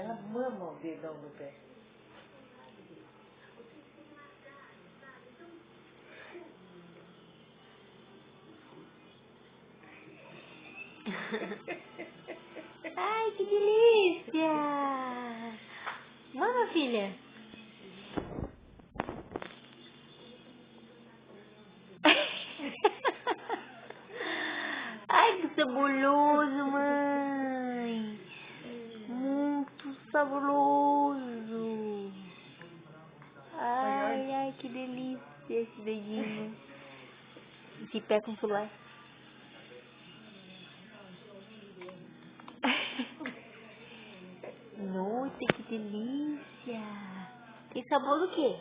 Ela mama o dedão no pé. Ai, que delícia! Mama, filha. Ai, que saboroso, mãe. Muito saboroso. Ai, ai, que delícia esse dedinho. Esse pé com celular. Nossa, que delícia. Tem sabor do quê?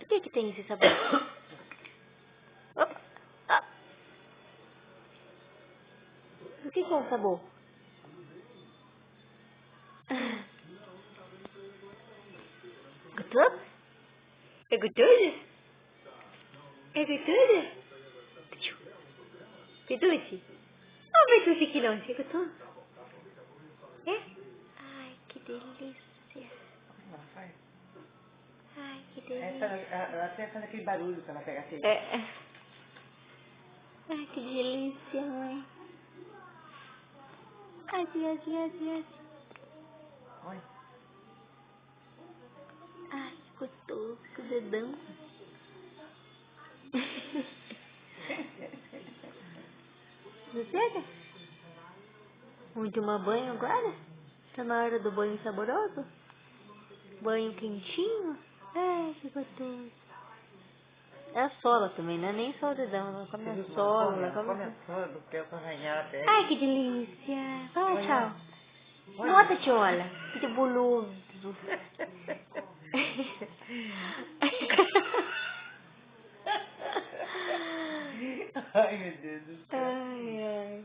Do que tem esse sabor? Opa, ah. O que é o sabor? Gostoso? É gostoso? É gostoso? Petuche? Oh, Petuche que não, é gostoso? É? Ai, que delícia. Ela faz. Ai, que Ela delícia. até faz aquele barulho quando ela pega a sede. É. Ai, que delícia, mãe. Ai, ai, ai, ai. Olha. Ai, que gostoso, que dedão. Você pega? Vamos tomar banho agora? Tá na hora do banho saboroso? Banho quentinho? Ai, que gostoso. É a sola também, não é nem só o dedão. Ela come a sola, ela come... Come a sola do pé pra arranhar a pele. Ai, que delícia. Vai, Olha. tchau. Olha. Nossa, tiola. Que debuloso. Ai, meu Deus do céu. Ai, ai.